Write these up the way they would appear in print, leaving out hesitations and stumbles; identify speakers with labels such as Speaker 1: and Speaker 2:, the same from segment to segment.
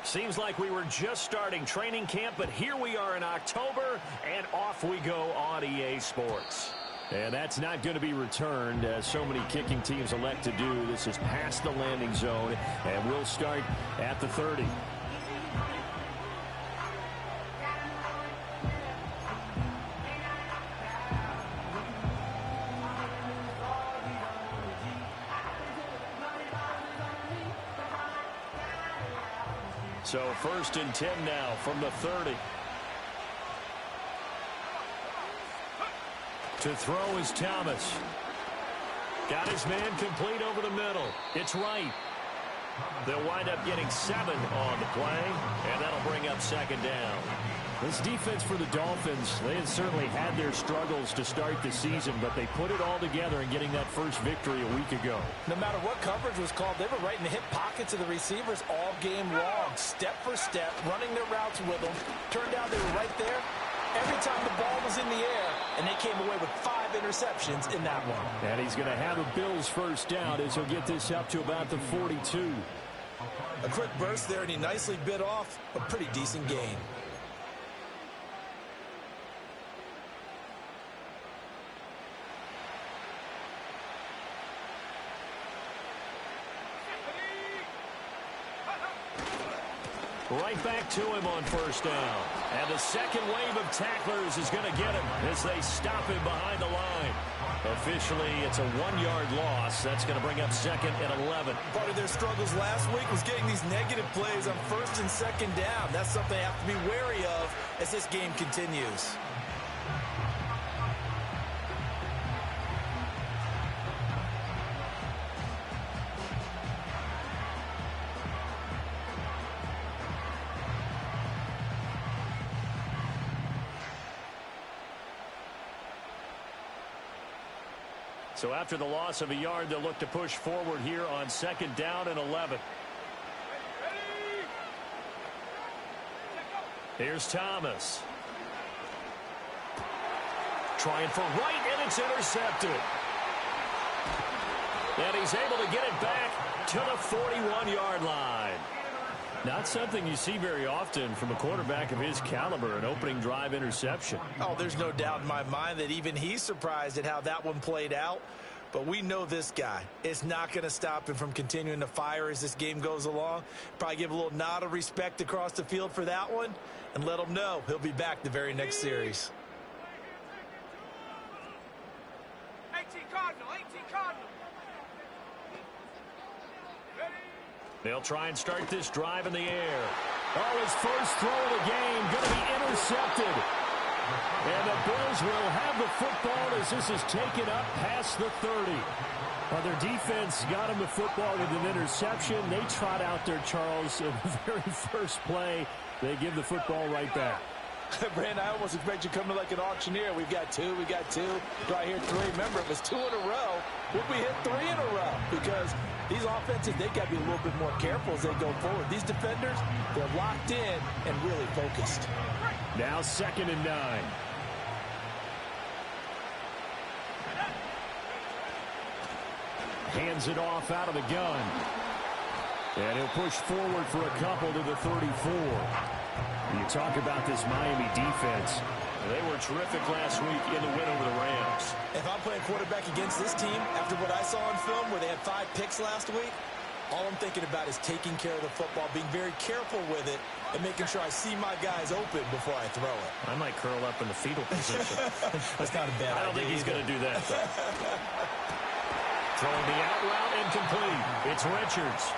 Speaker 1: Seems like we were just starting training camp, but here we are in October, and off we go on EA Sports. And that's not going to be returned, as so many kicking teams elect to do. This is past the landing zone, and we'll start at the 30. So 1st and 10 now from the 30. To throw is Thomas. Got his man complete over the middle. It's right. They'll wind up getting 7 on the play, and that'll bring up 2nd down. This defense for the Dolphins, they had certainly had their struggles to start the season, but they put it all together in getting that first victory a week ago.
Speaker 2: No matter what coverage was called, they were right in the hip pockets of the receivers all game long, step for step, running their routes with them. Turned out they were right there every time the ball was in the air, and they came away with 5 interceptions in that one.
Speaker 1: And he's going to have a Bills first down as he'll get this up to about the 42.
Speaker 2: A quick burst there, and he nicely bit off a pretty decent gain.
Speaker 1: Right back to him on 1st down. And the second wave of tacklers is going to get him as they stop him behind the line. Officially, it's a 1-yard loss. That's going to bring up 2nd and 11.
Speaker 2: Part of their struggles last week was getting these negative plays on 1st and 2nd down. That's something they have to be wary of as this game continues.
Speaker 1: So after the loss of a yard, they'll look to push forward here on 2nd down and 11. Here's Thomas. Trying for right, and it's intercepted. And he's able to get it back to the 41-yard line. Not something you see very often from a quarterback of his caliber, an opening drive interception.
Speaker 2: Oh, there's no doubt in my mind that even he's surprised at how that one played out. But we know this guy is not going to stop him from continuing to fire as this game goes along. Probably give a little nod of respect across the field for that one and let him know he'll be back the very next series.
Speaker 3: 18 Cardinal, 18 Cardinal.
Speaker 1: They'll try and start this drive in the air. Oh, his first throw of the game going to be intercepted. And the Bills will have the football as this is taken up past the 30. Well, their defense got him the football with an interception. They trot out there, Charles, in the very first play. They give the football right back.
Speaker 2: Brandon, I almost expect you to come to like an auctioneer. We've got 2, we got 2. Do I hear 3? Remember, it was 2 in a row. Would we hit 3 in a row? Because these offenses, they got to be a little bit more careful as they go forward. These defenders, they're locked in and really focused.
Speaker 1: Now 2nd and 9. Hands it off out of the gun. And he'll push forward for a couple to the 34. You talk about this Miami defense. They were terrific last week in the win over the Rams.
Speaker 2: If I'm playing quarterback against this team, after what I saw on film where they had 5 picks last week, all I'm thinking about is taking care of the football, being very careful with it, and making sure I see my guys open before I throw it.
Speaker 1: I might curl up in the fetal position.
Speaker 2: That's not a bad idea.
Speaker 1: I don't think he's going to do that, though. Throwing the out route incomplete. It's Richards.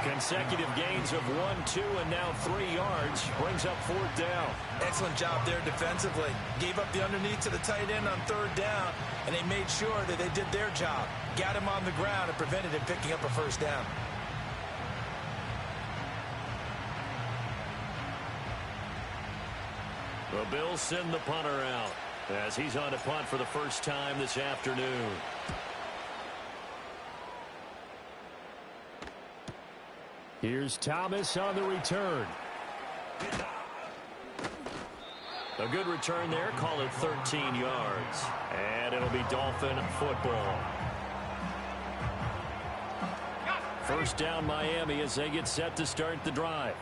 Speaker 1: Consecutive gains of 1, 2, and now 3 yards. Brings up 4th down.
Speaker 2: Excellent job there defensively. Gave up the underneath to the tight end on 3rd down, and they made sure that they did their job. Got him on the ground and prevented him picking up a 1st down.
Speaker 1: The Bills send the punter out as he's on to punt for the first time this afternoon. Here's Thomas on the return. A good return there. Call it 13 yards. And it'll be Dolphin football. First down Miami as they get set to start the drive.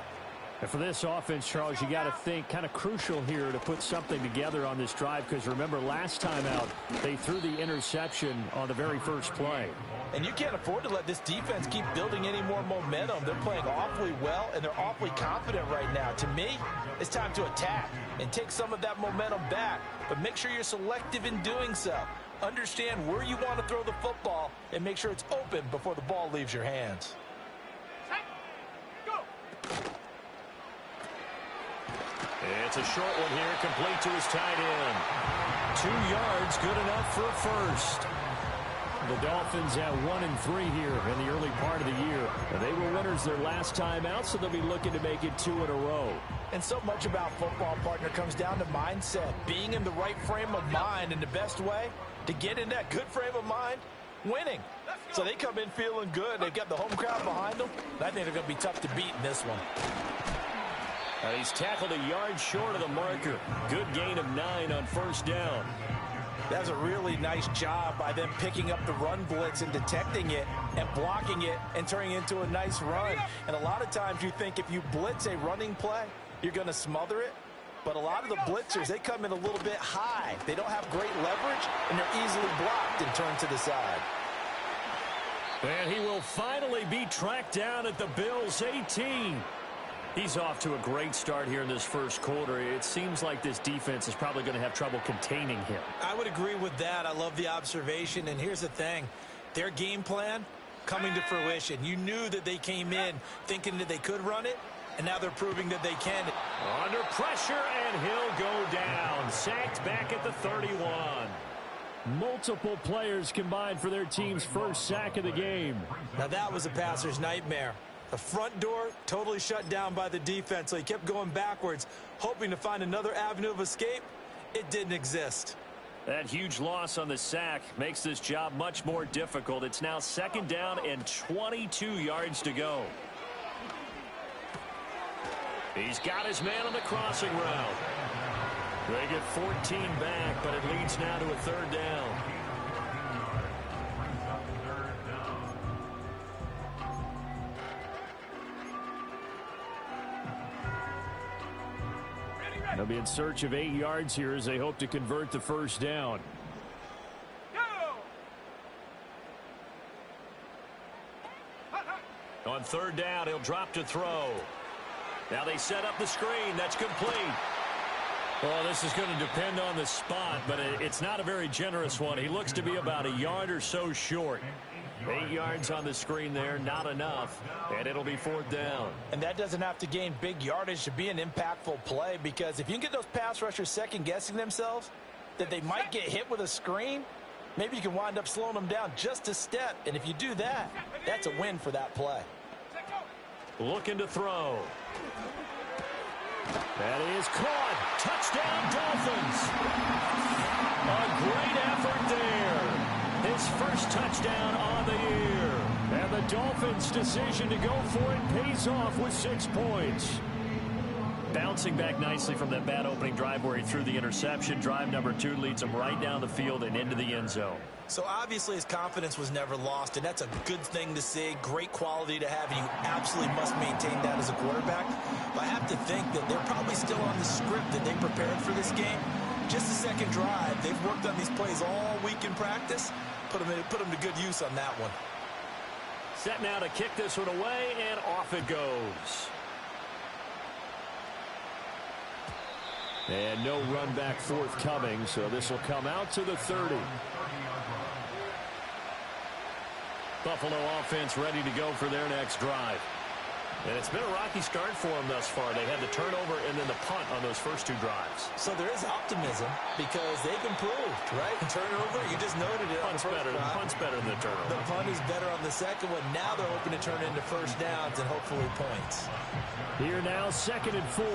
Speaker 1: And for this offense, Charles, you got to think kind of crucial here to put something together on this drive, because remember last time out they threw the interception on the very first play.
Speaker 2: And you can't afford to let this defense keep building any more momentum. They're playing awfully well, and they're awfully confident right now. To me, it's time to attack and take some of that momentum back, but make sure you're selective in doing so. Understand where you want to throw the football and make sure it's open before the ball leaves your hands.
Speaker 1: It's a short one here, complete to his tight end. 2 yards, good enough for a first. The Dolphins at 1-3 here in the early part of the year. They were winners their last time out, so they'll be looking to make it 2 in a row.
Speaker 2: And so much about football, partner, comes down to mindset. Being in the right frame of mind, and the best way to get in that good frame of mind, winning. So they come in feeling good. They've got the home crowd behind them. I think they're going to be tough to beat in this one.
Speaker 1: He's tackled a yard short of the marker. Good gain of 9 on first down.
Speaker 2: That was a really nice job by them picking up the run blitz and detecting it and blocking it and turning it into a nice run. And a lot of times you think if you blitz a running play, you're going to smother it. But a lot of the blitzers, they come in a little bit high. They don't have great leverage, and they're easily blocked and turned to the side.
Speaker 1: And he will finally be tracked down at the Bills' 18. He's off to a great start here in this first quarter. It seems like this defense is probably going to have trouble containing him.
Speaker 2: I would agree with that. I love the observation. And here's the thing. Their game plan coming to fruition. You knew that they came in thinking that they could run it, and now they're proving that they can.
Speaker 1: Under pressure, and he'll go down. Sacked back at the 31. Multiple players combined for their team's first sack of the game.
Speaker 2: Now that was a passer's nightmare. The front door totally shut down by the defense, so he kept going backwards, hoping to find another avenue of escape. It didn't exist.
Speaker 1: That huge loss on the sack makes this job much more difficult. It's now 2nd down and 22 yards to go. He's got his man on the crossing route. They get 14 back, but it leads now to a 3rd down. They'll be in search of 8 yards here as they hope to convert the first down. On 3rd down, he'll drop to throw. Now they set up the screen. That's complete. Well, this is going to depend on the spot, but it's not a very generous one. He looks to be about a yard or so short. 8 yards on the screen there, not enough, and it'll be 4th down.
Speaker 2: And that doesn't have to gain big yardage to be an impactful play, because if you can get those pass rushers second-guessing themselves that they might get hit with a screen, maybe you can wind up slowing them down just a step. And if you do that, that's a win for that play.
Speaker 1: Looking to throw. That is caught. Touchdown, Dolphins. A great effort there. His first touchdown on the year. And the Dolphins' decision to go for it pays off with 6 points. Bouncing back nicely from that bad opening drive where he threw the interception. Drive number 2 leads him right down the field and into the end zone.
Speaker 2: So obviously his confidence was never lost, and that's a good thing to see. Great quality to have, and you absolutely must maintain that as a quarterback. But I have to think that they're probably still on the script that they prepared for this game. Just the second drive. They've worked on these plays all week in practice. Put them to good use on that one.
Speaker 1: Set now to kick this one away, and off it goes. And no run back forthcoming, so this will come out to the 30. Buffalo offense ready to go for their next drive. And it's been a rocky start for them thus far. They had the turnover and then the punt on those first 2 drives.
Speaker 2: So there is optimism because they've improved, right? Turnover, you just noted it.
Speaker 1: Punt's better than the turnover.
Speaker 2: The punt is better on the second one. Now they're hoping to turn into first downs and hopefully points.
Speaker 1: Here now, 2nd and 4.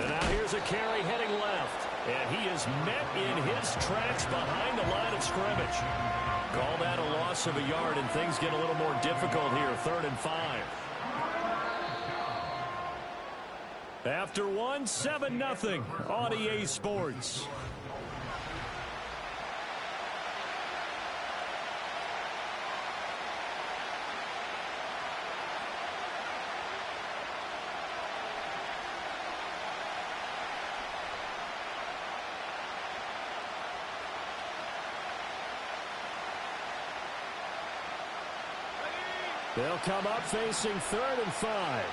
Speaker 1: And now here's a carry heading left. And he is met in his tracks behind the line of scrimmage. Call that a loss of a yard, and things get a little more difficult here. 3rd and 5. After 1, 7-0 on EA Sports. They'll come up facing 3rd and 5.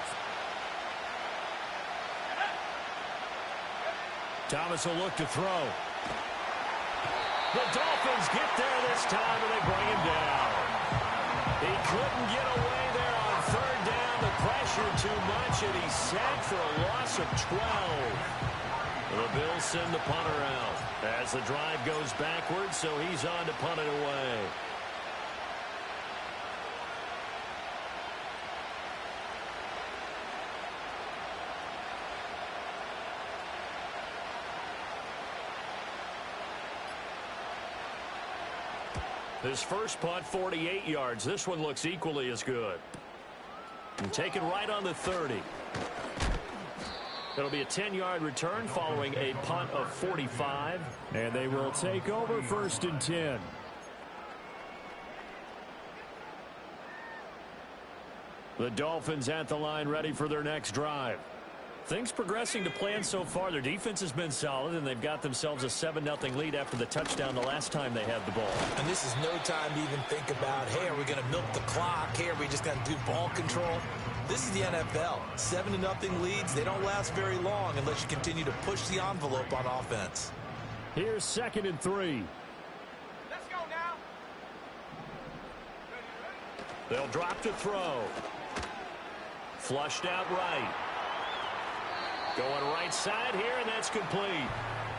Speaker 1: Thomas will look to throw. The Dolphins get there this time, and they bring him down. He couldn't get away there on 3rd down. The pressure too much, and he's sacked for a loss of 12. The Bills send the punter out as the drive goes backwards, so he's on to punt it away. His first punt, 48 yards. This one looks equally as good. And taken right on the 30. It'll be a 10-yard return following a punt of 45. And they will take over 1st and 10. The Dolphins at the line ready for their next drive. Things progressing to plan so far. Their defense has been solid, and they've got themselves a 7-0 lead after the touchdown the last time they had the ball.
Speaker 2: And this is no time to even think about, hey, are we going to milk the clock? Hey, are we just going to do ball control? This is the NFL. 7-0 leads, they don't last very long unless you continue to push the envelope on offense.
Speaker 1: Here's 2nd and 3.
Speaker 3: Let's go now.
Speaker 1: They'll drop to throw. Flushed out right. Going right side here, and that's complete.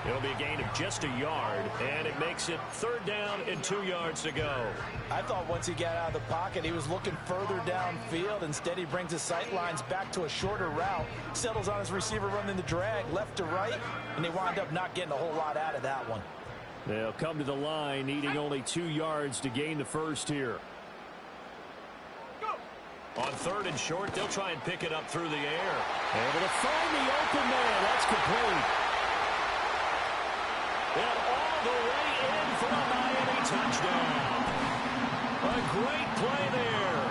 Speaker 1: It'll be a gain of just a yard, and it makes it 3rd down and 2 yards to go.
Speaker 2: I thought once he got out of the pocket, he was looking further downfield. Instead, he brings his sight lines back to a shorter route, settles on his receiver running the drag left to right, and they wind up not getting a whole lot out of that one.
Speaker 1: They'll come to the line, needing only 2 yards to gain the first here. On 3rd and short, they'll try and pick it up through the air. Able to find the open man. That's complete. And all the way in for a Miami touchdown. A great play there.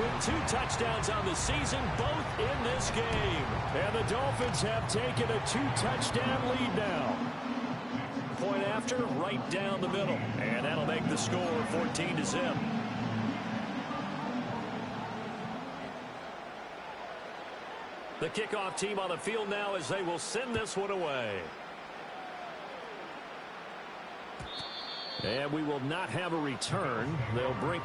Speaker 1: With 2 touchdowns on the season, both in this game. And the Dolphins have taken a 2-touchdown lead now. Point after, right down the middle. And that'll make the score 14-0. The kickoff team on the field now as they will send this one away. And we will not have a return. They'll bring...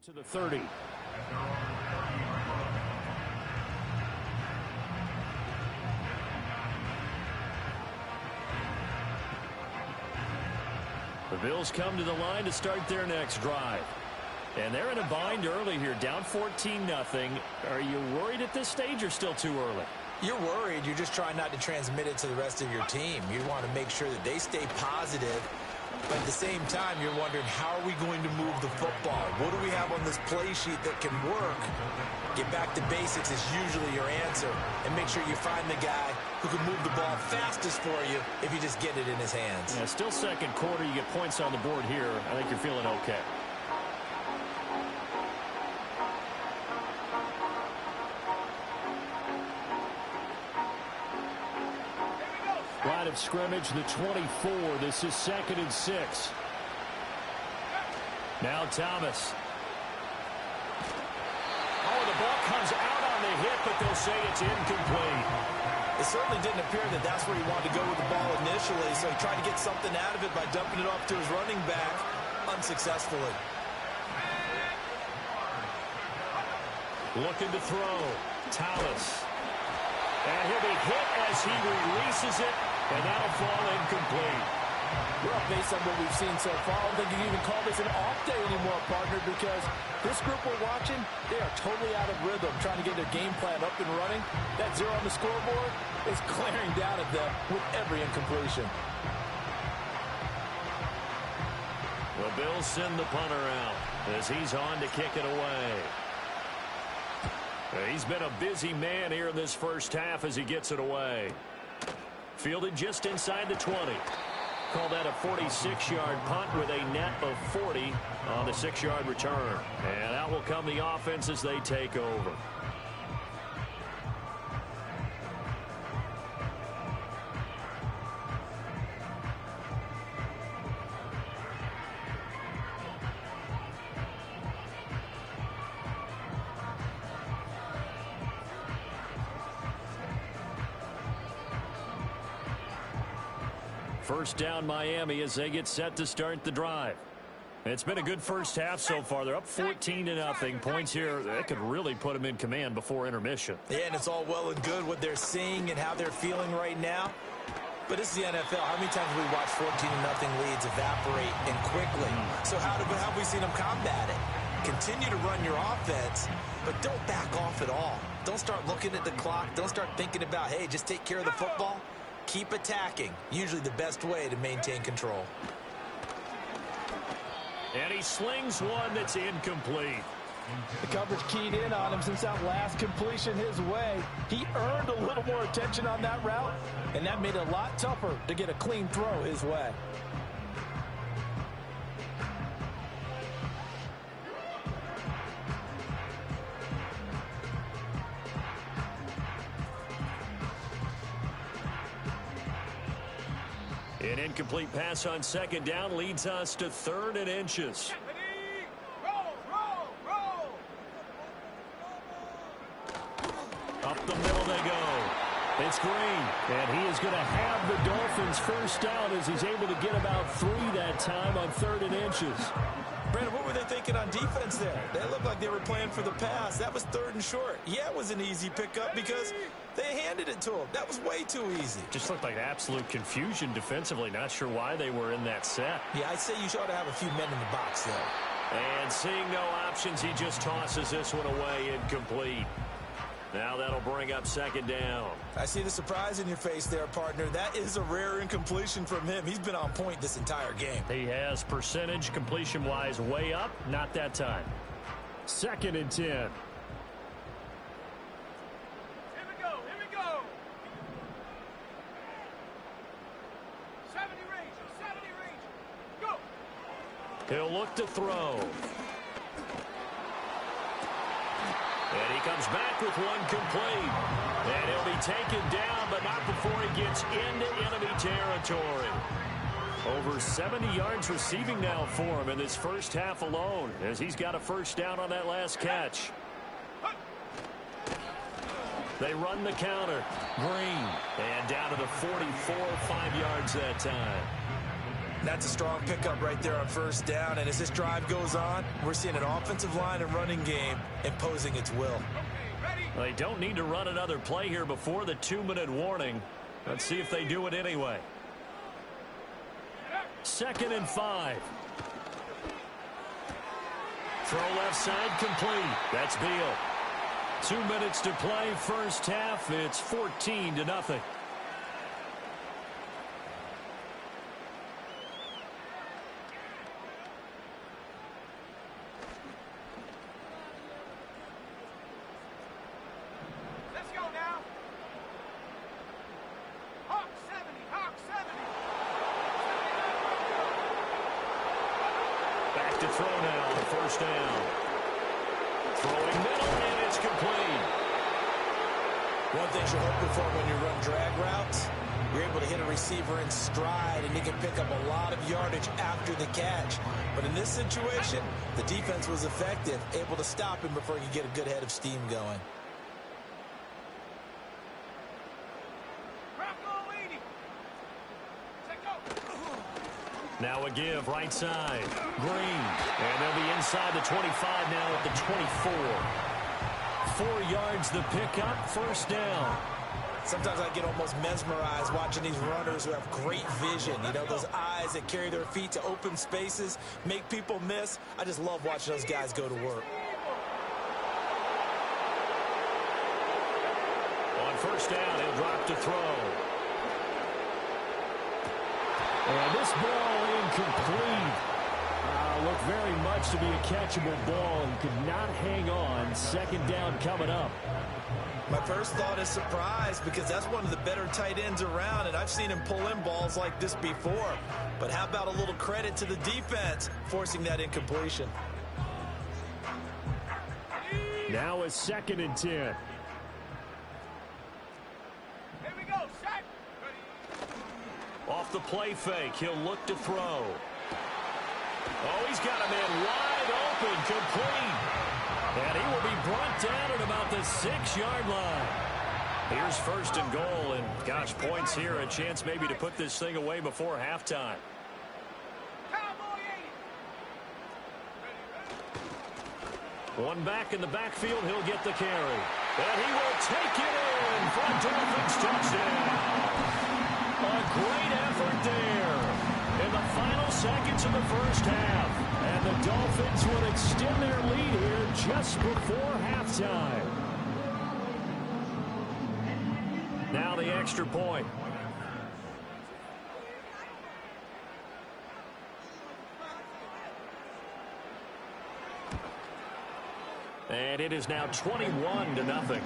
Speaker 1: to the 30. The Bills come to the line to start their next drive. And they're in a bind early here, down 14-0. Are you worried at this stage or still too early?
Speaker 2: You're worried. You're just trying not to transmit it to the rest of your team. You want to make sure that they stay positive. But at the same time, you're wondering, how are we going to move the football? What do we have on this play sheet that can work? Get back to basics is usually your answer. And make sure you find the guy who can move the ball fastest for you if you just get it in his hands.
Speaker 1: Yeah, still second quarter. You get points on the board here. I think you're feeling okay. Line of scrimmage, the 24. This is 2nd and 6. Now Thomas. Oh, the ball comes out on the hit, but they'll say it's incomplete.
Speaker 2: It certainly didn't appear that that's where he wanted to go with the ball initially, so he tried to get something out of it by dumping it off to his running back unsuccessfully.
Speaker 1: Looking to throw. Thomas. And he'll be hit as he releases it, and that'll fall incomplete.
Speaker 4: Well, based on what we've seen so far, I don't think you can even call this an off day anymore, partner, because this group we're watching, they are totally out of rhythm, trying to get their game plan up and running. That 0 on the scoreboard is glaring down at them with every incompletion.
Speaker 1: The Bills send the punter out as he's on to kick it away. He's been a busy man here in this first half as he gets it away. Fielded just inside the 20. Call that a 46-yard punt with a net of 40 on the 6-yard return. And out will come the offense as they take over. First down Miami as they get set to start the drive. It's been a good first half so far. They're up 14-0. Points here that could really put them in command before intermission.
Speaker 2: Yeah, and it's all well and good what they're seeing and how they're feeling right now. But this is the NFL. How many times have we watched 14-0 leads evaporate and quickly? So how have we seen them combat it? Continue to run your offense, but don't back off at all. Don't start looking at the clock. Don't start thinking about, hey, just take care of the football. Keep attacking. Usually the best way to maintain control.
Speaker 1: And he slings one that's incomplete.
Speaker 4: The coverage keyed in on him since that last completion his way. He earned a little more attention on that route, and that made it a lot tougher to get a clean throw his way.
Speaker 1: An incomplete pass on second down leads us to 3rd and inches. Up the middle they go. It's Green, and he is going to have the Dolphins first down as he's able to get about 3 that time on 3rd and inches.
Speaker 2: Brandon, what were they thinking on defense there? They looked like they were playing for the pass. That was 3rd and short. Yeah, it was an easy pickup because they handed it to him. That was way too easy.
Speaker 1: Just looked like absolute confusion defensively. Not sure why they were in that set.
Speaker 2: Yeah, I'd say you ought to have a few men in the box, though.
Speaker 1: And seeing no options, he just tosses this one away incomplete. Now that'll bring up 2nd down.
Speaker 2: I see the surprise in your face there, partner. That is a rare incompletion from him. He's been on point this entire game.
Speaker 1: He has percentage completion-wise way up. Not that time. 2nd and 10.
Speaker 3: Here we go. 70 range. Go.
Speaker 1: He'll look to throw. And he comes back with one complete. And he'll be taken down, but not before he gets into enemy territory. Over 70 yards receiving now for him in this first half alone, as he's got a first down on that last catch. They run the counter. Green. And down to the 44, 5 yards that time.
Speaker 2: That's a strong pickup right there on first down. And as this drive goes on, we're seeing an offensive line and running game imposing its will.
Speaker 1: They don't need to run another play here before the 2-minute warning. Let's see if they do it anyway. 2nd and 5. Throw left side complete. That's Beal. 2 minutes to play first half. It's 14-0. To throw now, first down. Throwing middle, and it's complete.
Speaker 2: One thing you're hoping for when you run drag routes, you're able to hit a receiver in stride, and he can pick up a lot of yardage after the catch. But in this situation, the defense was effective, able to stop him before he could get a good head of steam going.
Speaker 1: Now a give, right side. Green. And they'll be inside the 25 now at the 24. 4 yards the pickup, first down.
Speaker 2: Sometimes I get almost mesmerized watching these runners who have great vision. You know, those eyes that carry their feet to open spaces, make people miss. I just love watching those guys go to work.
Speaker 1: On first down, he'll drop to throw. And this ball incomplete. Looked very much to be a catchable ball. He could not hang on. Second down coming up.
Speaker 2: My first thought is surprise because that's one of the better tight ends around, and I've seen him pull in balls like this before. But how about a little credit to the defense forcing that incompletion?
Speaker 1: Now a 2nd and 10.
Speaker 3: Here we go, set.
Speaker 1: Off the play fake, he'll look to throw. Oh, he's got a man wide open, complete. And he will be brought down at about the 6-yard line. Here's 1st and goal, and gosh, points here, a chance maybe to put this thing away before halftime.
Speaker 3: Cowboy 80.
Speaker 1: One back in the backfield, he'll get the carry. And he will take it in for a Dolphins touchdown. A great effort there in the final seconds of the first half. And the Dolphins will extend their lead here just before halftime. Now the extra point. And it is now 21-0.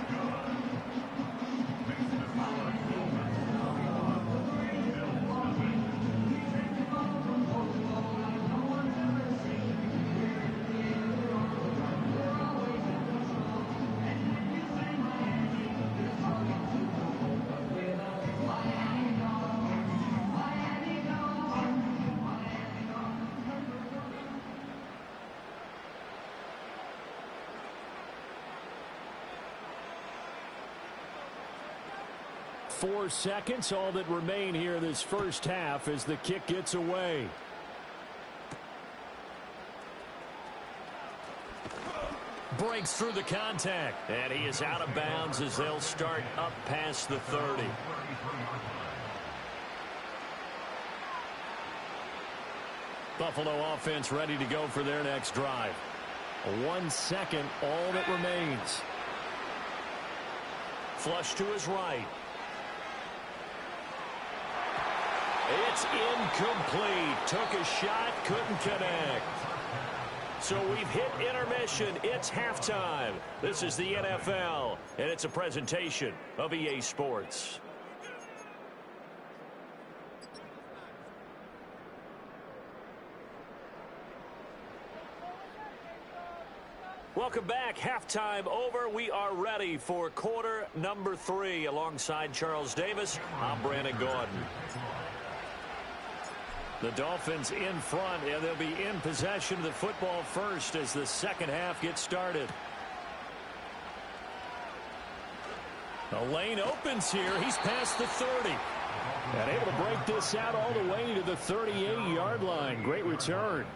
Speaker 1: Four seconds, all that remain here this first half as the kick gets away. Breaks through the contact, and he is out of bounds as they'll start up past the 30. Buffalo offense ready to go for their next drive. 1 second, all that remains. Flush to his right. It's incomplete. Took a shot, couldn't connect. So we've hit intermission. It's halftime. This is the NFL, and it's a presentation of EA Sports. Welcome back. Halftime over. We are ready for quarter number 3. Alongside Charles Davis, I'm Brandon Gordon. The Dolphins in front, and they'll be in possession of the football first as the second half gets started. The lane opens here. He's past the 30. And able to break this out all the way to the 38-yard line. Great return.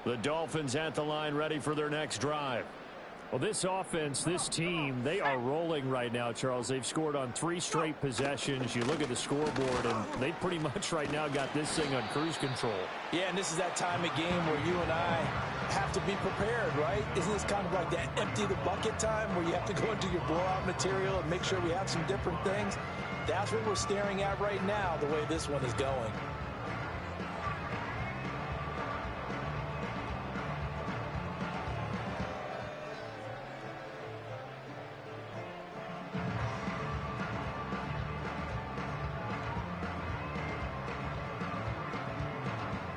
Speaker 1: The Dolphins at the line ready for their next drive. Well, this offense, this team, they are rolling right now, Charles. They've scored on 3 straight possessions. You look at the scoreboard, and they pretty much right now got this thing on cruise control.
Speaker 4: Yeah, and this is that time of game where you and I have to be prepared, right? Isn't this kind of like that empty the bucket time where you have to go into your blowout material and make sure we have some different things? That's what we're staring at right now, the way this one is going.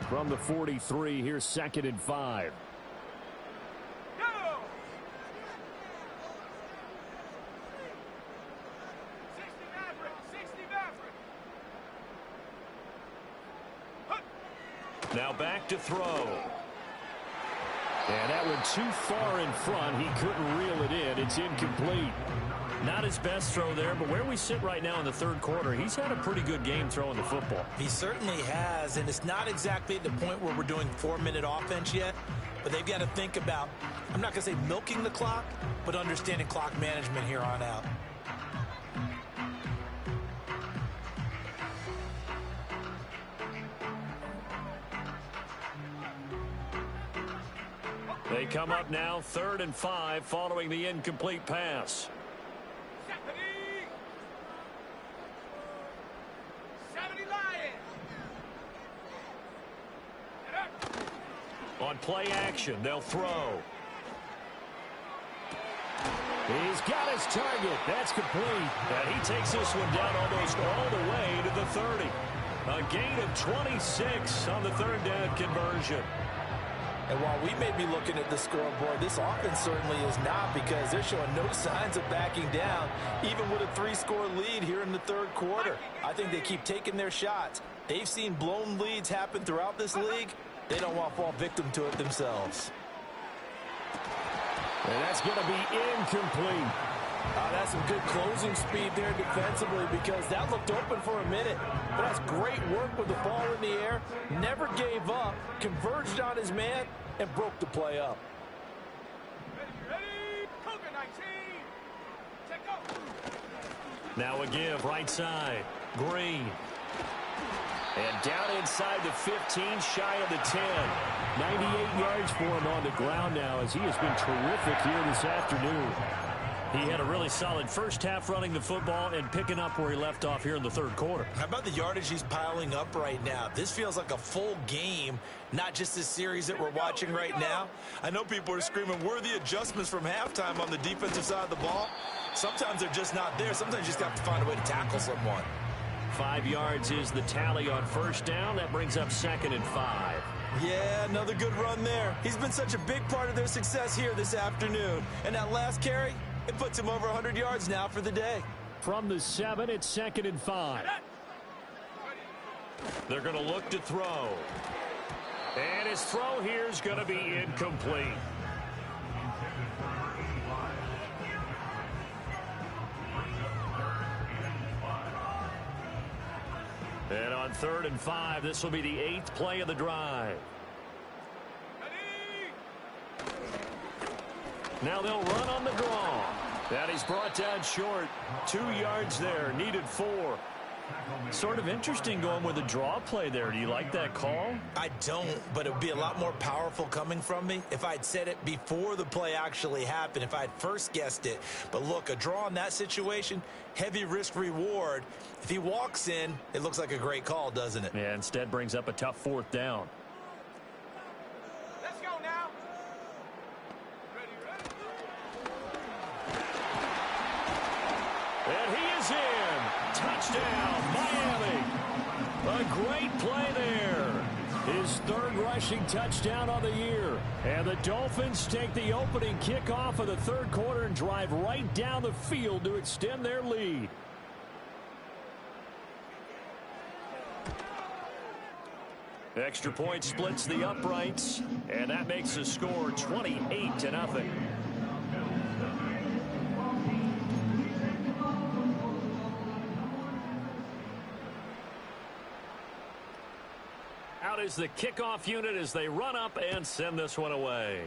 Speaker 1: From the 43, here's 2nd and 5.
Speaker 3: Go! 60 Maverick, 60 Maverick.
Speaker 1: Now back to throw. And that went too far in front. He couldn't reel it in. It's incomplete. Not his best throw there, but where we sit right now in the third quarter, he's had a pretty good game throwing the football.
Speaker 2: He certainly has, and it's not exactly at the point where we're doing 4-minute offense yet, but they've got to think about, I'm not going to say milking the clock, but understanding clock management here on out.
Speaker 1: They come up now 3rd and 5 following the incomplete pass.
Speaker 3: 70 Lions.
Speaker 1: On play action, they'll throw. He's got his target. That's complete. And he takes this one down almost all the way to the 30. A gain of 26 on the 3rd down conversion.
Speaker 4: And while we may be looking at the scoreboard, this offense certainly is not, because they're showing no signs of backing down, even with a 3-score lead here in the 3rd quarter. I think they keep taking their shots. They've seen blown leads happen throughout this league. They don't want to fall victim to it themselves.
Speaker 1: And that's going to be incomplete.
Speaker 4: That's some good closing speed there defensively, because that looked open for a minute. But that's great work with the ball in the air. Never gave up, converged on his man, and broke the play up.
Speaker 3: Ready? Cougar 19. Check go.
Speaker 1: Now a give right side. Green. And down inside the 15, shy of the 10. 98 yards for him on the ground now, as he has been terrific here this afternoon. He had a really solid first half running the football and picking up where he left off here in the 3rd quarter.
Speaker 2: How about the yardage he's piling up right now? This feels like a full game, not just this series that we're watching right now. I know people are screaming, where are the adjustments from halftime on the defensive side of the ball? Sometimes they're just not there. Sometimes you just have to find a way to tackle someone.
Speaker 1: 5 yards is the tally on 1st down. That brings up 2nd and 5.
Speaker 2: Yeah, another good run there. He's been such a big part of their success here this afternoon. And that last carry, it puts him over 100 yards now for the day.
Speaker 1: From the 7, it's 2nd and 5. They're going to look to throw. And his throw here is going to be incomplete. And on 3rd and 5, this will be the 8th play of the drive. Now they'll run on the draw. That is brought down short. 2 yards there, needed 4. Sort of interesting going with a draw play there. Do you like that call?
Speaker 2: I don't, but it would be a lot more powerful coming from me if I'd said it before the play actually happened, if I'd first guessed it. But look, a draw in that situation, heavy risk reward. If he walks in, it looks like a great call, doesn't it?
Speaker 1: Yeah, instead brings up a tough 4th down.
Speaker 3: Let's go now. Ready.
Speaker 1: And he is in. Touchdown, Miami. A great play there. His 3rd rushing touchdown on the year. And the Dolphins take the opening kickoff of the 3rd quarter and drive right down the field to extend their lead. Extra point splits the uprights, and that makes the score 28-0. Out is the kickoff unit as they run up and send this one away.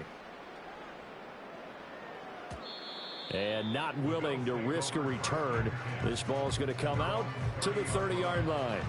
Speaker 1: And not willing to risk a return. This ball's going to come out to the 30-yard line.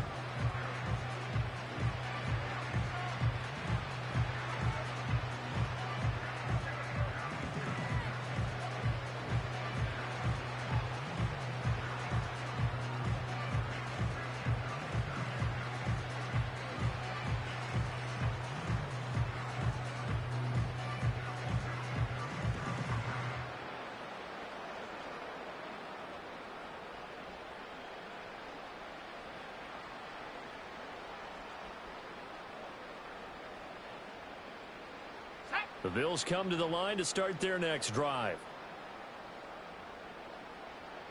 Speaker 1: The Bills come to the line to start their next drive.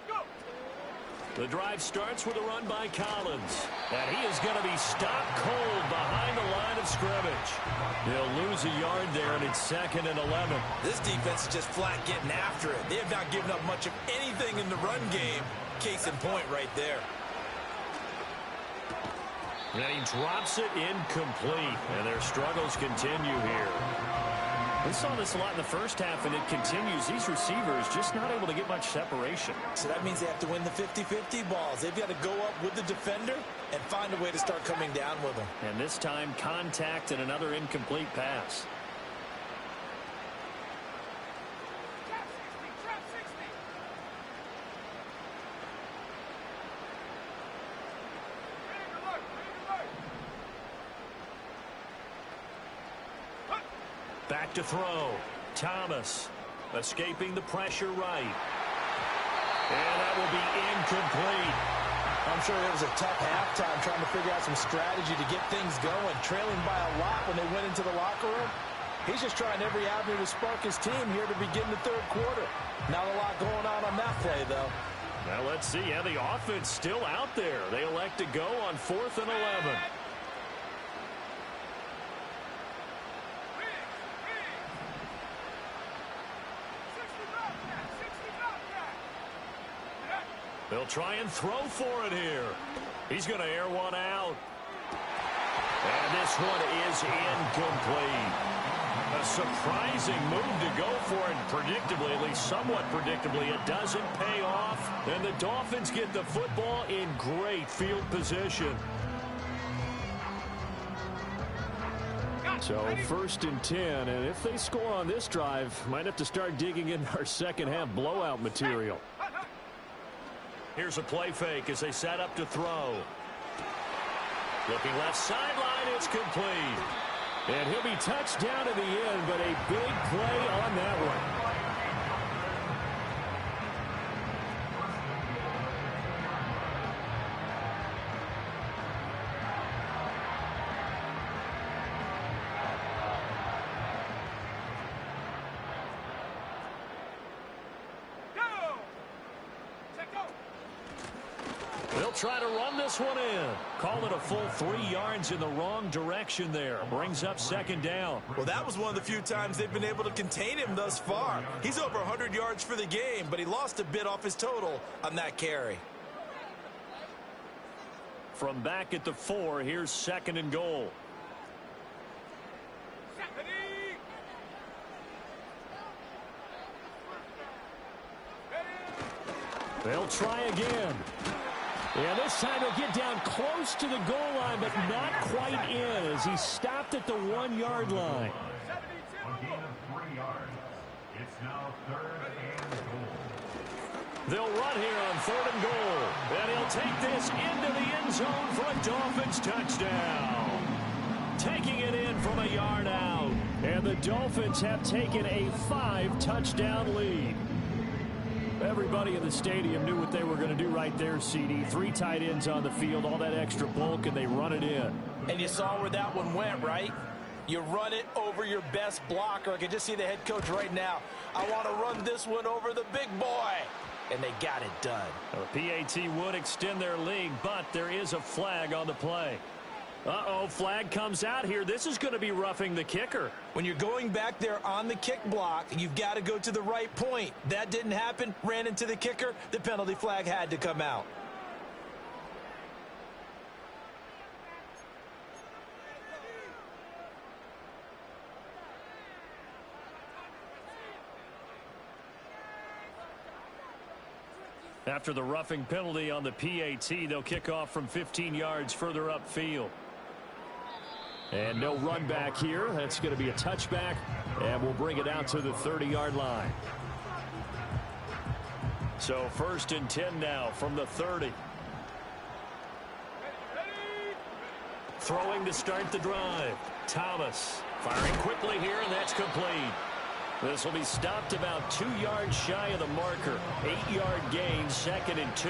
Speaker 3: Go.
Speaker 1: The drive starts with a run by Collins. And he is going to be stopped cold behind the line of scrimmage. They'll lose a yard there, and it's 2nd and 11.
Speaker 2: This defense is just flat getting after it. They have not given up much of anything in the run game. Case in point right there.
Speaker 1: And he drops it incomplete. And their struggles continue here. We saw this a lot in the first half, and it continues. These receivers just not able to get much separation.
Speaker 2: So that means they have to win the 50-50 balls. They've got to go up with the defender and find a way to start coming down with them.
Speaker 1: And this time, contact and another incomplete pass. Back to throw. Thomas escaping the pressure right. And that will be incomplete.
Speaker 4: I'm sure it was a tough halftime trying to figure out some strategy to get things going, trailing by a lot when they went into the locker room. He's just trying every avenue to spark his team here to begin the third quarter. Not a lot going on that play, though.
Speaker 1: Now let's see. Yeah, the offense still out there. They elect to go on 4th and 11. They'll try and throw for it here. He's going to air one out. And this one is incomplete. A surprising move to go for it. Predictably, at least somewhat predictably, it doesn't pay off. And the Dolphins get the football in great field position. So 1st and 10, and if they score on this drive, might have to start digging in our second half blowout material. Here's a play fake as they set up to throw. Looking left sideline, it's complete. And he'll be touched down at the end, but a big play on that one. They'll try to run this one in. Call it a full 3 yards in the wrong direction there. Brings up 2nd down.
Speaker 2: Well, that was one of the few times they've been able to contain him thus far. He's over 100 yards for the game, but he lost a bit off his total on that carry.
Speaker 1: From back at the 4, here's 2nd and goal. They'll try again. And this time he'll get down close to the goal line, but not quite in as he stopped at the 1-yard line.
Speaker 5: A gain of 3 yards. It's now 3rd and goal.
Speaker 1: They'll run here on 3rd and goal. And he'll take this into the end zone for a Dolphins touchdown. Taking it in from a yard out. And the Dolphins have taken a 5-touchdown lead. Everybody in the stadium knew what they were going to do right there, CD. 3 tight ends on the field, all that extra bulk, and they run it in.
Speaker 4: And you saw where that one went, right? You run it over your best blocker. I can just see the head coach right now. I want to run this one over the big boy. And they got it done.
Speaker 1: Well, the PAT would extend their lead, but there is a flag on the play. Uh-oh, flag comes out here. This is going to be roughing the kicker.
Speaker 4: When you're going back there on the kick block, you've got to go to the right point. That didn't happen. Ran into the kicker. The penalty flag had to come out.
Speaker 1: After the roughing penalty on the PAT, they'll kick off from 15 yards further upfield. And no run back here. That's going to be a touchback, and we'll bring it out to the 30-yard line. So 1st and 10 now from the 30. Throwing to start the drive. Thomas firing quickly here, and that's complete. This will be stopped about 2 yards shy of the marker. 8-yard gain, 2nd and 2.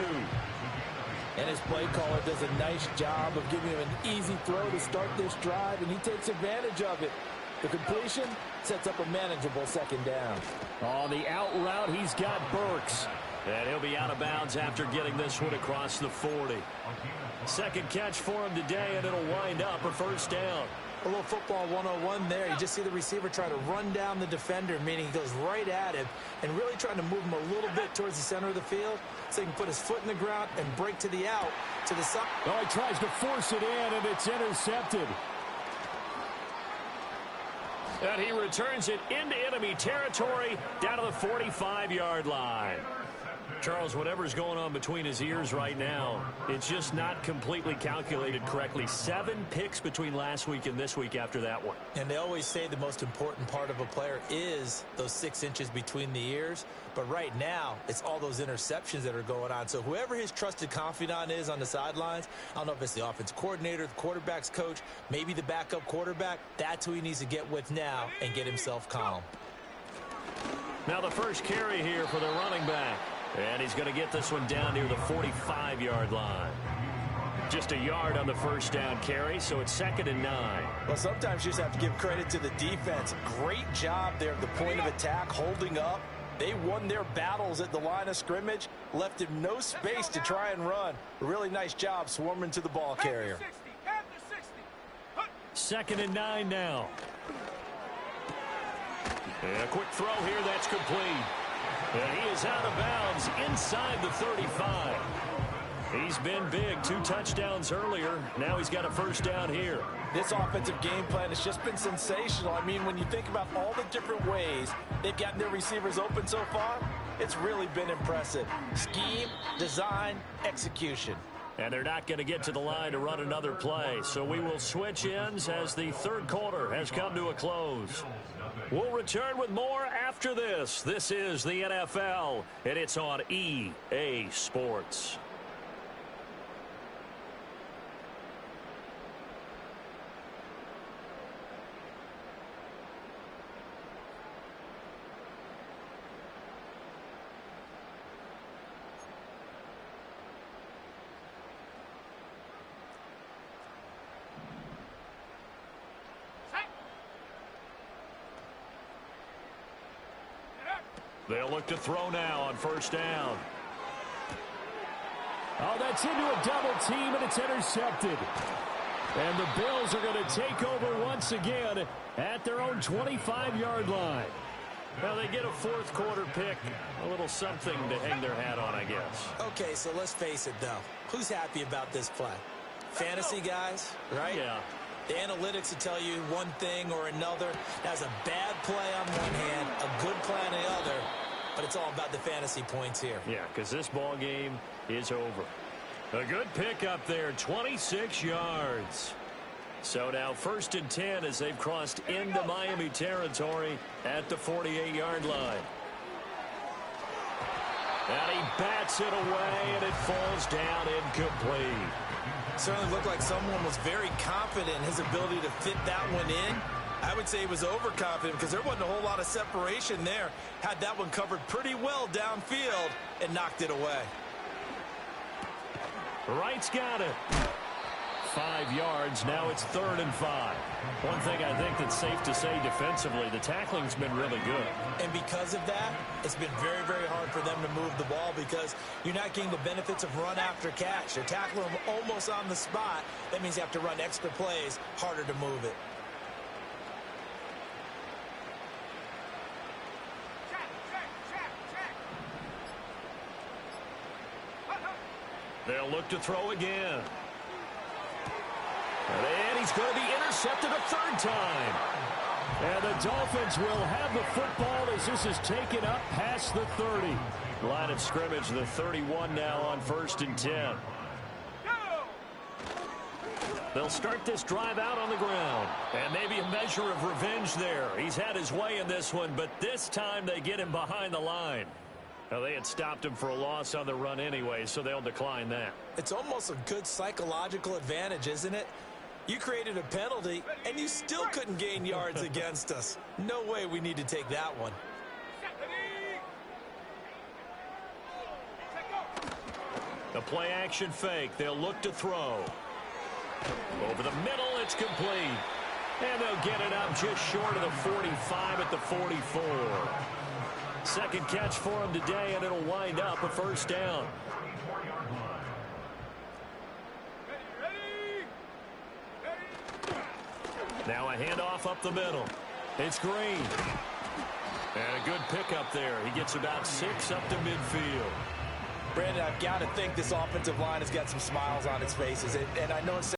Speaker 4: And his play caller does a nice job of giving him an easy throw to start this drive, and he takes advantage of it. The completion sets up a manageable 2nd down.
Speaker 1: On the out route, he's got Burks. And he'll be out of bounds after getting this one across the 40. 2nd catch for him today, and it'll wind up a 1st down.
Speaker 2: A little football 101 there. You just see the receiver try to run down the defender, meaning he goes right at him and really trying to move him a little bit towards the center of the field so he can put his foot in the ground and break to the out, to the side.
Speaker 1: Oh, he tries to force it in, and it's intercepted. And he returns it into enemy territory down to the 45-yard line. Charles, whatever's going on between his ears right now, it's just not completely calculated correctly. 7 picks between last week and this week after that one.
Speaker 2: And they always say the most important part of a player is those 6 inches between the ears. But right now, it's all those interceptions that are going on. So whoever his trusted confidant is on the sidelines, I don't know if it's the offense coordinator, the quarterback's coach, maybe the backup quarterback, that's who he needs to get with now and get himself calm.
Speaker 1: Now the first carry here for the running back. And he's going to get this one down near the 45-yard line. Just a yard on the first down carry, so it's 2nd and 9.
Speaker 2: Well, sometimes you just have to give credit to the defense. Great job there at the point of attack, holding up. They won their battles at the line of scrimmage, left him no space to try and run. A really nice job swarming to the ball carrier.
Speaker 1: 2nd and 9 now. And a quick throw here, that's complete. And he is out of bounds inside the 35. He's been big. 2 touchdowns earlier. Now he's got a first down here.
Speaker 4: This offensive game plan has just been sensational. I mean, when you think about all the different ways they've gotten their receivers open so far, it's really been impressive. Scheme, design, execution.
Speaker 1: And they're not going to get to the line to run another play. So we will switch ends as the third quarter has come to a close. We'll return with more after this. This is the NFL, and it's on EA Sports. They'll look to throw now on first down. Oh, that's into a double team, and it's intercepted. And the Bills are going to take over once again at their own 25-yard line. Now they get a fourth quarter pick, a little something to hang their hat on, I guess.
Speaker 2: Okay, so let's face it, though. Who's happy about this play? Fantasy guys, right?
Speaker 1: Yeah.
Speaker 2: The analytics will tell you one thing or another. That's a bad play on one hand, a good play on the other, but it's all about the fantasy points here.
Speaker 1: Yeah, because this ball game is over. A good pick up there, 26 yards. So now 1st and 10 as they've crossed into Miami territory at the 48-yard line. And he bats it away, and it falls down incomplete.
Speaker 2: Certainly looked like someone was very confident in his ability to fit that one in. I would say he was overconfident because there wasn't a whole lot of separation there. Had that one covered pretty well downfield and knocked it away.
Speaker 1: Wright's got it. 5 yards. Now it's 3rd and 5. One thing I think that's safe to say defensively, the tackling's been really good.
Speaker 2: And because of that, it's been very, very hard for them to move the ball because you're not getting the benefits of run after catch. They're tackling them almost on the spot. That means you have to run extra plays, harder to move it.
Speaker 1: They'll look to throw again. And he's going to be intercepted a 3rd time. And the Dolphins will have the football as this is taken up past the 30. Line of scrimmage, the 31 now on 1st and 10. They'll start this drive out on the ground. And maybe a measure of revenge there. He's had his way in this one, but this time they get him behind the line. Now, they had stopped him for a loss on the run anyway, so they'll decline that.
Speaker 2: It's almost a good psychological advantage, isn't it? You created a penalty, and you still couldn't gain yards against us. No way we need to take that one.
Speaker 1: The play action fake. They'll look to throw. Over the middle, it's complete. And they'll get it up just short of the 45 at the 44. Second catch for him today, and it'll wind up a first down. Now a handoff up the middle. It's Green. And a good pickup there. He gets about 6 up to midfield.
Speaker 2: Brandon, I've got to think this offensive line has got some smiles on its faces. And I know it's